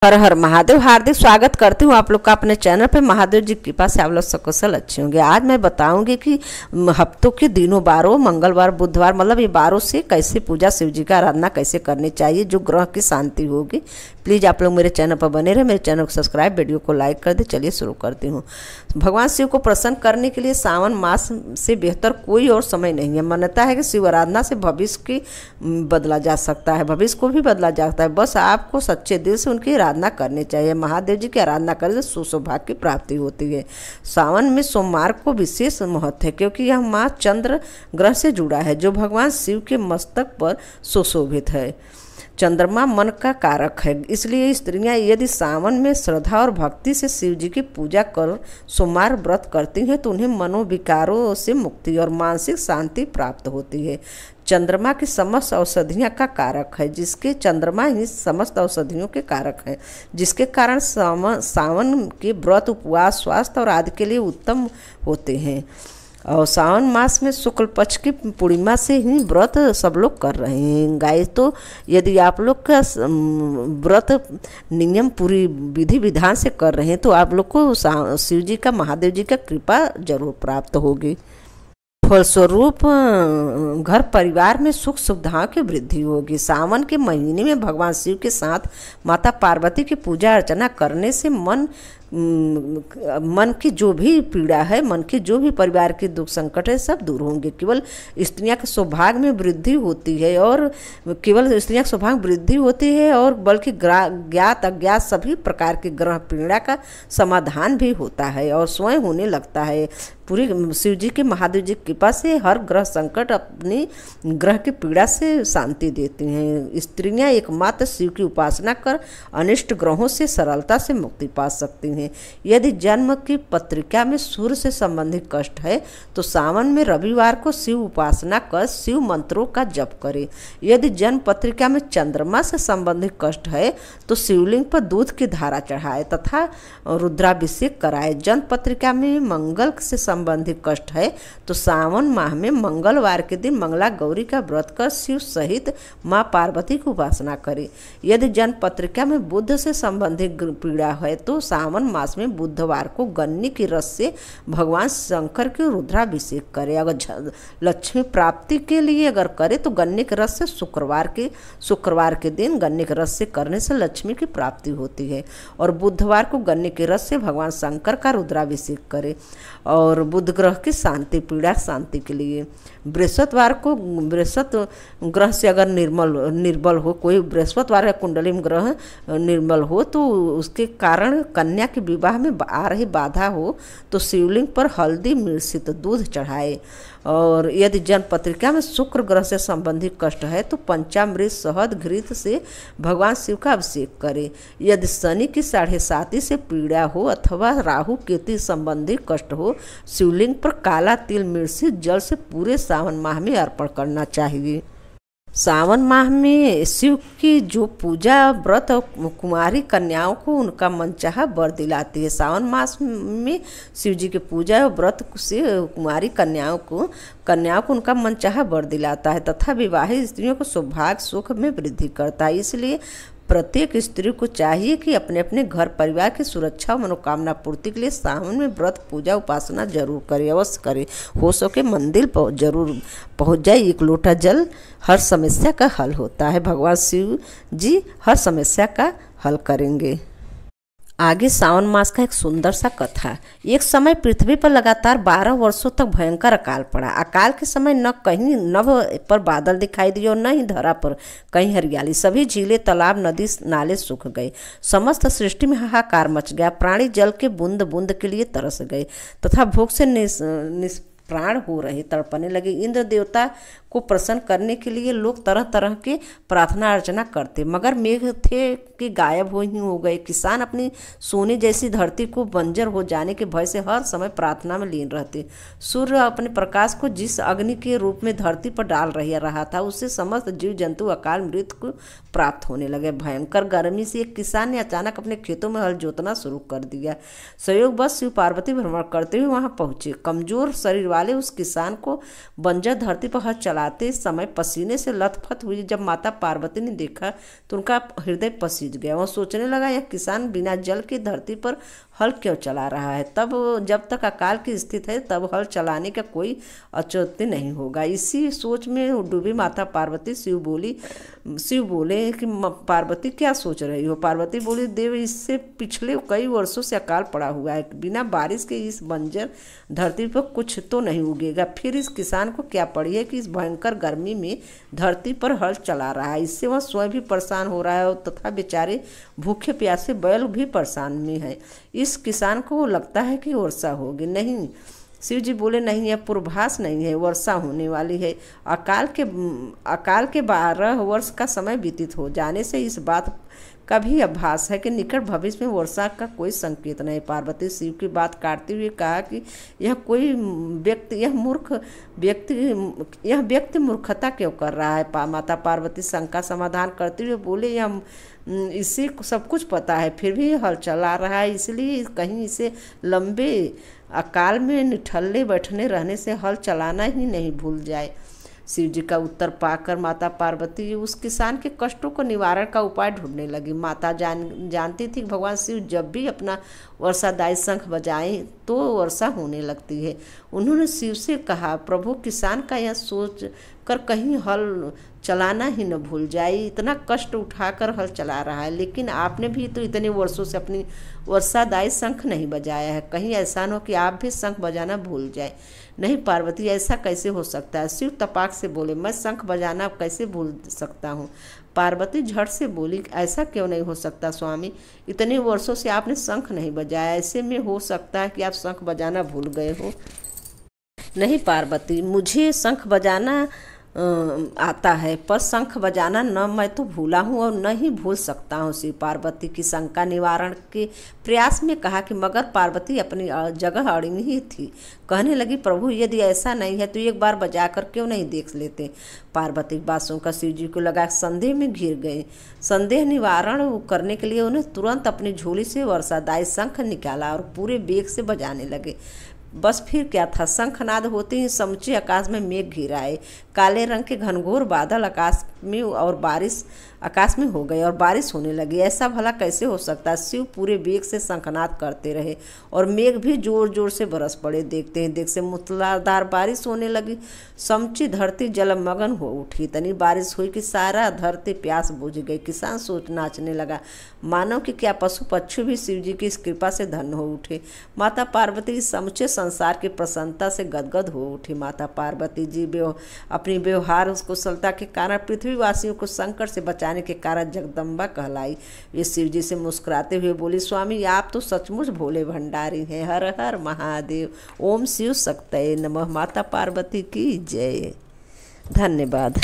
हर हर महादेव। हार्दिक स्वागत करती हूँ आप लोग का अपने चैनल पे। महादेव जी की कृपा से आप लोग सकुशल अच्छे होंगे। आज मैं बताऊंगी कि हफ्तों के दिनों बारों मंगलवार बुधवार मतलब ये बारों से कैसे पूजा शिव जी का आराधना कैसे करनी चाहिए जो ग्रह की शांति होगी। प्लीज़ आप लोग मेरे चैनल पर बने रहे, मेरे चैनल को सब्सक्राइब, वीडियो को लाइक कर दे। चलिए शुरू करती हूँ। भगवान शिव को प्रसन्न करने के लिए सावन मास से बेहतर कोई और समय नहीं है। मान्यता है कि शिव आराधना से भविष्य की बदला जा सकता है, भविष्य को भी बदला जाता है। बस आपको सच्चे दिल से उनकी आराधना करनी चाहिए। महादेव जी की आराधना करने से सुसौभाग्य की प्राप्ति होती है। सावन में सोमवार को विशेष महत्व है क्योंकि यह माह चंद्र ग्रह से जुड़ा है जो भगवान शिव के मस्तक पर सुशोभित है। चंद्रमा मन का कारक है, इसलिए स्त्रियां यदि सावन में श्रद्धा और भक्ति से शिव जी की पूजा कर सोमवार व्रत करती हैं तो उन्हें मनोविकारों से मुक्ति और मानसिक शांति प्राप्त होती है। चंद्रमा की समस्त औषधियों का कारक है, जिसके चंद्रमा ही समस्त औषधियों के कारक हैं, जिसके कारण सावन के व्रत उपवास स्वास्थ्य और आदि के लिए उत्तम होते हैं। और सावन मास में शुक्ल पक्ष की पूर्णिमा से ही व्रत सब लोग कर रहे हैं। गाय तो यदि आप लोग का व्रत नियम पूरी विधि विधान से कर रहे हैं तो आप लोग को शिव जी का महादेव जी का कृपा जरूर प्राप्त होगी। फलस्वरूप घर परिवार में सुख सुविधाओं की वृद्धि होगी। सावन के महीने में भगवान शिव के साथ माता पार्वती की पूजा अर्चना करने से मन की जो भी पीड़ा है, मन की जो भी परिवार के दुख संकट है सब दूर होंगे। केवल स्त्रियां के सौभाग्य में वृद्धि होती है और बल्कि ज्ञात अज्ञात सभी प्रकार के ग्रह पीड़ा का समाधान भी होता है और स्वयं होने लगता है। पूरी शिव जी के महादेव जी की कृपा से हर ग्रह संकट अपनी ग्रह की पीड़ा से शांति देती हैं। स्त्रियां एकमात्र शिव की उपासना कर अनिष्ट ग्रहों से सरलता से मुक्ति पा सकती हैं। यदि जन्म की पत्रिका में सूर्य से संबंधित कष्ट है तो सावन में रविवार को शिव उपासना कर शिव मंत्रों का जप करें। यदि जन्म पत्रिका में चंद्रमा से संबंधित कष्ट है तो शिवलिंग पर दूध की धारा चढ़ाए तथा रुद्राभिषेक कराए। जन्म पत्रिका में मंगल से संबंधित कष्ट है तो सावन माह में मंगलवार के दिन मंगला गौरी का व्रत कर शिव सहित मां पार्वती की उपासना करें। यदि जन्म पत्रिका में बुध से संबंधित पीड़ा है तो सावन मास में बुधवार को गन्ने की रस से भगवान शंकर के रुद्राभिषेक करें। अगर लक्ष्मी प्राप्ति के लिए अगर करे तो गन्ने के रस से शुक्रवार के दिन गन्ने के रस से करने से लक्ष्मी की प्राप्ति होती है और बुधवार को गन्ने के रस से भगवान शंकर का रुद्राभिषेक करें। और बुध ग्रह की शांति पीड़ा शांति के लिए बृहस्पतिवार को बृहस्पति ग्रह से अगर निर्बल हो, कोई बृहस्पतिवार या कुंडली में ग्रह निर्बल हो तो उसके कारण कन्या के विवाह में आ रही बाधा हो तो शिवलिंग पर हल्दी मिश्रित दूध चढ़ाए। और यदि जन्म पत्रिका में शुक्र ग्रह से संबंधित कष्ट है तो पंचामृत शहद घृत से भगवान शिव का अभिषेक करें। यदि शनि की 7.5 से पीड़ा हो अथवा राहु केतु संबंधित कष्ट हो शिवलिंग पर काला तिल मिश्रित जल से पूरे सावन माह में अर्पण करना चाहिए। सावन माह में शिव की जो पूजा व्रत कुमारी कन्याओं को उनका मनचाहा वर दिलाती है। सावन मास में शिव जी की पूजा और व्रत से कुमारी कन्याओं को उनका मनचाहा वर दिलाता है तथा विवाहित स्त्रियों को सौभाग्य सुख में वृद्धि करता है। इसलिए प्रत्येक स्त्री को चाहिए कि अपने अपने घर परिवार की सुरक्षा और मनोकामना पूर्ति के लिए सावन में व्रत पूजा उपासना जरूर करे, अवश्य करे। हो सके मंदिर पर जरूर पहुंच जाए। एक लोटा जल हर समस्या का हल होता है। भगवान शिव जी हर समस्या का हल करेंगे। आगे सावन मास का एक सुंदर सा कथा। एक समय पृथ्वी पर लगातार 12 वर्षों तक भयंकर अकाल पड़ा। अकाल के समय न कहीं नभ पर बादल दिखाई दिए और न ही धरा पर कहीं हरियाली। सभी झीलें, तालाब, नदी, नाले सूख गए। समस्त सृष्टि में हाहाकार मच गया। प्राणी जल के बूंद बूंद के लिए तरस गए तथा भूख से निष्प्राण हो रहे, तड़पने लगे। इंद्र देवता को प्रसन्न करने के लिए लोग तरह तरह के प्रार्थना अर्चना करते मगर मेघ थे कि गायब हो गए। किसान अपनी सोने जैसी धरती को बंजर हो जाने के भय से हर समय प्रार्थना में लीन रहते। सूर्य अपने प्रकाश को जिस अग्नि के रूप में धरती पर डाल रहा था उससे समस्त जीव जंतु अकाल मृत्यु को प्राप्त होने लगे। भयंकर गर्मी से एक किसान ने अचानक अपने खेतों में हल जोतना शुरू कर दिया। संयोगवश शिव पार्वती भ्रमण करते हुए वहां पहुंचे। कमजोर शरीर वाले उस किसान को बंजर धरती पर हल चला चलाते समय पसीने से लथपथ हुई। जब माता पार्वती ने देखा तो उनका हृदय पसीज गया। वह सोचने लगा, यह किसान बिना जल की धरती पर हल क्यों चला रहा है। तब जब तक अकाल की स्थिति है तब हल चलाने का कोई औचित्य नहीं होगा। इसी सोच में डूबी माता पार्वती शिव बोले कि पार्वती क्या सोच रही हो। पार्वती बोली, देव, इससे पिछले कई वर्षों से अकाल पड़ा हुआ है। बिना बारिश के इस बंजर धरती पर कुछ तो नहीं उगेगा। फिर इस किसान को क्या पड़ी है कि इस भयंकर गर्मी में धरती पर हल चला रहा है। इससे वह स्वयं भी परेशान हो रहा है और तथा बेचारे भूखे प्यासे बैल भी परेशान में है। इस किसान को लगता है कि वर्षा होगी। नहीं, शिव जी बोले, नहीं, यह पूर्वाभास नहीं है, वर्षा होने वाली है। अकाल के 12 वर्ष का समय व्यतीत हो जाने से इस बात का भी आभास है कि निकट भविष्य में वर्षा का कोई संकेत नहीं। पार्वती शिव की बात काटते हुए कहा कि यह व्यक्ति मूर्खता क्यों कर रहा है। माता पार्वती शंका समाधान करते हुए बोले, इसे सब कुछ पता है फिर भी हल चला रहा है, इसलिए कहीं इसे लंबे अकाल में निठल्ले बैठने रहने से हल चलाना ही नहीं भूल जाए। शिव जी का उत्तर पाकर माता पार्वती उस किसान के कष्टों को निवारण का उपाय ढूंढने लगी। माता जानती थी कि भगवान शिव जब भी अपना वर्षादायी शंख बजाएं तो वर्षा होने लगती है। उन्होंने शिव से कहा, प्रभु, किसान का यह सोच कर कहीं हल चलाना ही न भूल जाए। इतना कष्ट उठाकर हल चला रहा है, लेकिन आपने भी तो इतने वर्षों से अपनी वर्षादायी शंख नहीं बजाया है। कहीं ऐसा न हो कि आप भी शंख बजाना भूल जाए। नहीं पार्वती, ऐसा कैसे हो सकता है। शिव तपाक से बोले, मैं शंख बजाना कैसे भूल सकता हूँ। पार्वती झट से बोली, ऐसा क्यों नहीं हो सकता स्वामी, इतने वर्षों से आपने शंख नहीं बजाया, ऐसे में हो सकता है कि आप शंख बजाना भूल गए हो। नहीं पार्वती, मुझे शंख बजाना आता है, पर शंख बजाना न मैं तो भूला हूँ और न ही भूल सकता हूँ। शिव पार्वती की शंका निवारण के प्रयास में कहा कि मगर पार्वती अपनी जगह अड़ी ही थी। कहने लगी, प्रभु, यदि ऐसा नहीं है तो एक बार बजाकर क्यों नहीं देख लेते। पार्वती की बात सुनकर शिव जी को लगा संदेह में घिर गए। संदेह निवारण करने के लिए उन्हें तुरंत अपनी झोली से वर्षादायी शंख निकाला और पूरे वेग से बजाने लगे। बस फिर क्या था, शंखनाद होते ही समूचे आकाश में मेघ घिर आए। काले रंग के घनघोर बादल आकाश में हो गए और बारिश होने लगी। ऐसा भला कैसे हो सकता है। शिव पूरे वेग से शंखनाद करते रहे और मेघ भी जोर जोर से बरस पड़े। देखते ही देखते मूसलाधार बारिश होने लगी। समूची धरती जलमग्न हो उठी। इतनी बारिश हुई कि सारा धरती प्यास बुझ गई। किसान सोच नाचने लगा, मानो कि क्या पशु पक्षी भी शिव जी की इस कृपा से धन्य हो उठे। माता पार्वती इस समूचे संसार की प्रसन्नता से गदगद हो उठी। माता पार्वती जी अपनी व्यवहार कुशलता के कारण पृथ्वीवासियों को संकट से बचाने के कारण जगदम्बा कहलाई। वे शिव जी से मुस्कुराते हुए बोली, स्वामी, आप तो सचमुच भोले भंडारी हैं। हर हर महादेव। ओम शिव शक्तये नमः। माता पार्वती की जय। धन्यवाद।